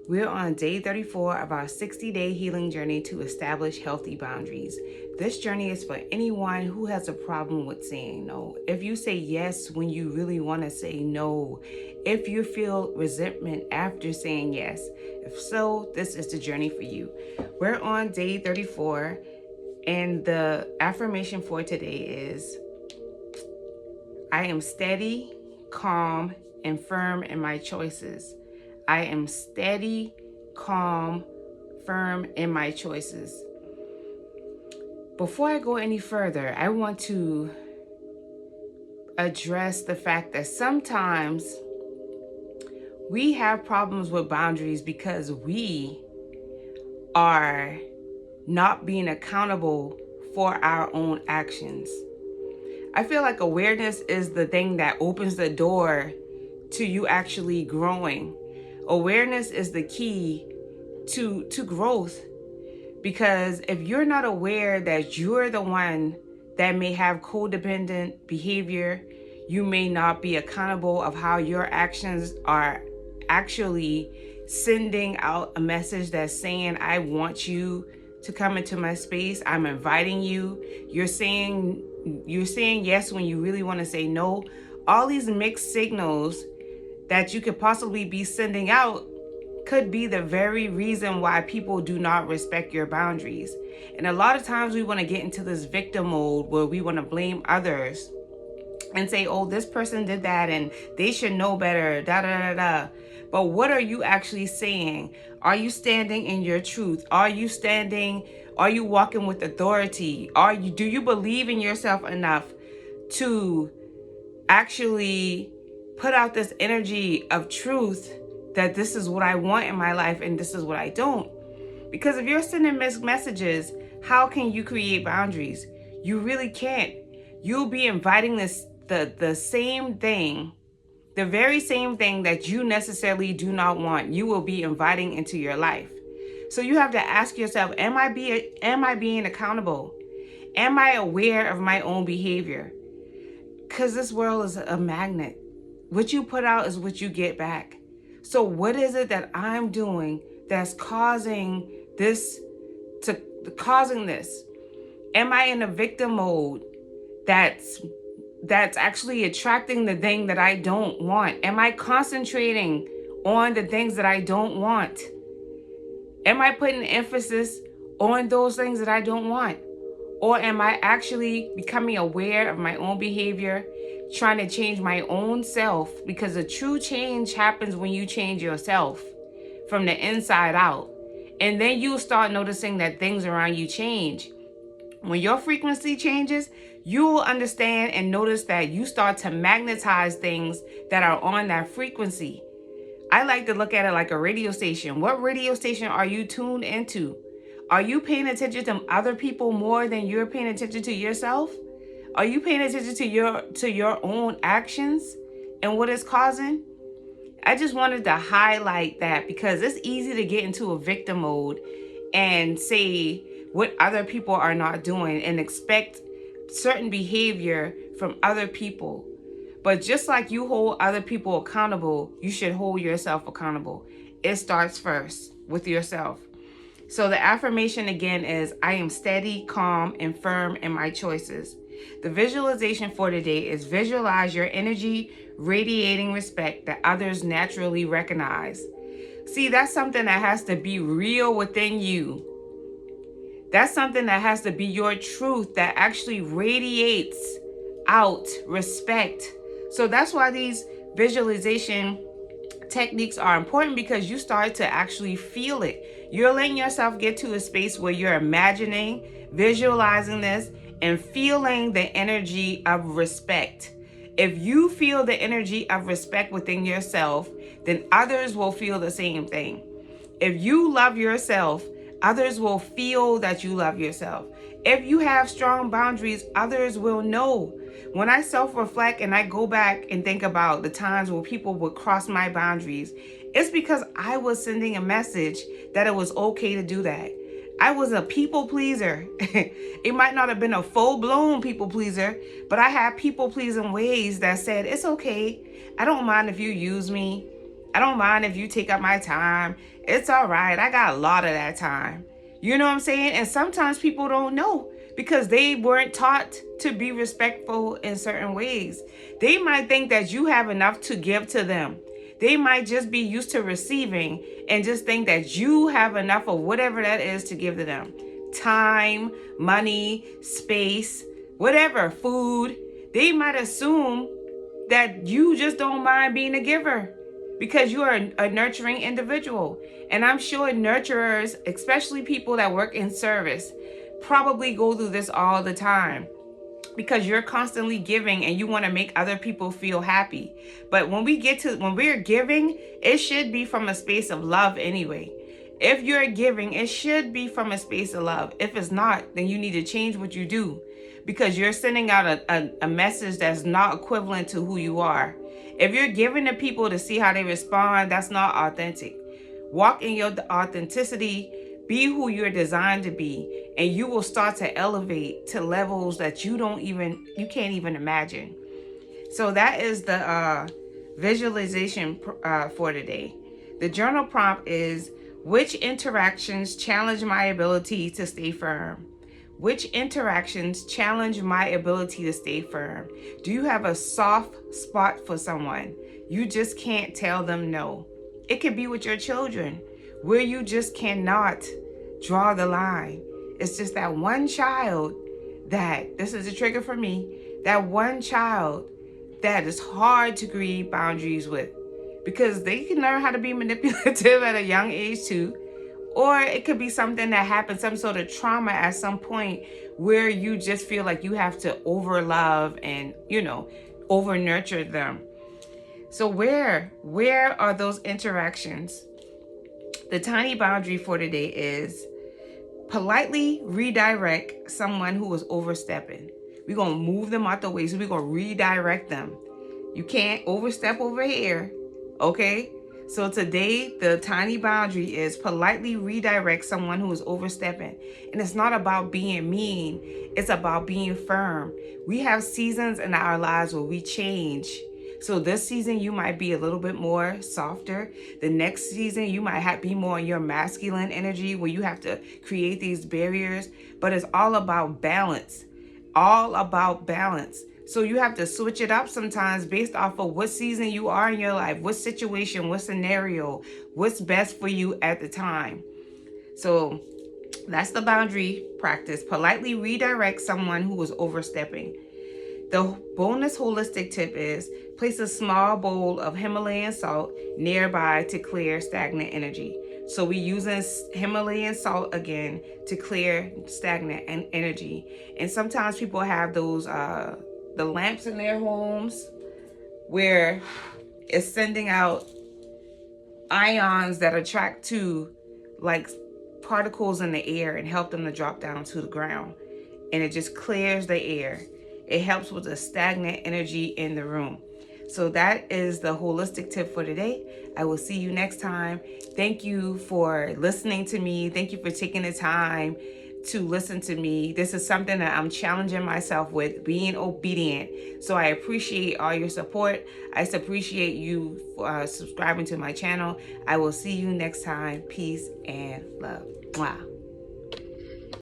We're on day 34 of our 60-day healing journey to establish healthy boundaries. This journey is for anyone who has a problem with saying no. If you say yes when you really want to say no, if you feel resentment after saying yes, if so, this is the journey for you. We're on day 34, and the affirmation for today is, I am steady, calm, and firm in my choices. I am steady, calm, firm in my choices. Before I go any further, I want to address the fact that sometimes we have problems with boundaries because we are not being accountable for our own actions. I feel like awareness is the thing that opens the door to you actually growing. Awareness is the key to growth, because if you're not aware that you're the one that may have codependent behavior, you may not be accountable of how your actions are actually sending out a message that's saying, I want you to come into my space. I'm inviting you. You're saying yes when you really want to say no. All these mixed signals that you could possibly be sending out could be the very reason why people do not respect your boundaries. And a lot of times we want to get into this victim mode where we want to blame others and say, oh, this person did that and they should know better, da da da da. But what are you actually saying? Are you standing in your truth? Are you walking with authority? Do you believe in yourself enough to actually put out this energy of truth that this is what I want in my life and this is what I don't? Because if you're sending mixed messages, how can you create boundaries? You really can't. You'll be inviting the same thing, the very same thing that you necessarily do not want, you will be inviting into your life. So you have to ask yourself, am I being accountable? Am I aware of my own behavior? Because this world is a magnet. What you put out is what you get back. So what is it that I'm doing that's causing this? Am I in a victim mode that's actually attracting the thing that I don't want? Am I concentrating on the things that I don't want? Am I putting emphasis on those things that I don't want? Or am I actually becoming aware of my own behavior, trying to change my own self? Because a true change happens when you change yourself from the inside out. And then you'll start noticing that things around you change. When your frequency changes, you will understand and notice that you start to magnetize things that are on that frequency. I like to look at it like a radio station. What radio station are you tuned into? Are you paying attention to other people more than you're paying attention to yourself? Are you paying attention to your own actions and what it's causing? I just wanted to highlight that because it's easy to get into a victim mode and say what other people are not doing and expect certain behavior from other people. But just like you hold other people accountable, you should hold yourself accountable. It starts first with yourself. So the affirmation again is, I am steady, calm, and firm in my choices. The visualization for today is, visualize your energy radiating respect that others naturally recognize. See, that's something that has to be real within you. That's something that has to be your truth that actually radiates out respect. So that's why these visualization techniques are important, because you start to actually feel it. You're letting yourself get to a space where you're imagining, visualizing this, and feeling the energy of respect. If you feel the energy of respect within yourself, then others will feel the same thing. If you love yourself, others will feel that you love yourself. If you have strong boundaries, others will know. When I self-reflect and I go back and think about the times where people would cross my boundaries, it's because I was sending a message that it was okay to do that. I was a people pleaser. It might not have been a full-blown people pleaser, but I had people pleasing ways that said, it's okay. I don't mind if you use me. I don't mind if you take up my time. It's all right. I got a lot of that time. You know what I'm saying? And sometimes people don't know because they weren't taught to be respectful in certain ways. They might think that you have enough to give to them. They might just be used to receiving and just think that you have enough of whatever that is to give to them. Time, money, space, whatever, food. They might assume that you just don't mind being a giver because you are a nurturing individual. And I'm sure nurturers, especially people that work in service, probably go through this all the time because you're constantly giving and you want to make other people feel happy. But when we're giving, it should be from a space of love anyway. If you're giving, it should be from a space of love. If it's not, then you need to change what you do because you're sending out a message that's not equivalent to who you are. If you're giving to people to see how they respond, that's not authentic. Walk in your authenticity, be who you're designed to be, and you will start to elevate to levels that you can't even imagine. So that is the visualization for today. The journal prompt is, which interactions challenge my ability to stay firm? Which interactions challenge my ability to stay firm? Do you have a soft spot for someone? You just can't tell them no. It could be with your children, where you just cannot draw the line. It's just that one child that, this is a trigger for me, that one child that is hard to create boundaries with because they can learn how to be manipulative at a young age too. Or it could be something that happened, some sort of trauma at some point where you just feel like you have to over love and, over nurture them. So where are those interactions? The tiny boundary for today is politely redirect someone who is overstepping. We're going to move them out the way. So we're going to redirect them. You can't overstep over here. Okay? So today, the tiny boundary is politely redirect someone who is overstepping. And it's not about being mean. It's about being firm. We have seasons in our lives where we change. So this season, you might be a little bit more softer. The next season, you might be more in your masculine energy where you have to create these barriers. But it's all about balance. All about balance. So you have to switch it up sometimes based off of what season you are in your life, what situation, what scenario, what's best for you at the time. So that's the boundary practice. Politely redirect someone who is overstepping. The bonus holistic tip is place a small bowl of Himalayan salt nearby to clear stagnant energy. So we're using Himalayan salt again to clear stagnant energy. And sometimes people have those the lamps in their homes where it's sending out ions that attract to like particles in the air and help them to drop down to the ground. And it just clears the air. It helps with the stagnant energy in the room. So that is the holistic tip for today. I will see you next time. Thank you for listening to me. Thank you for taking the time to listen to me. This is something that I'm challenging myself with, being obedient. So I appreciate all your support. I appreciate you for subscribing to my channel. I will see you next time. Peace and love. Mwah.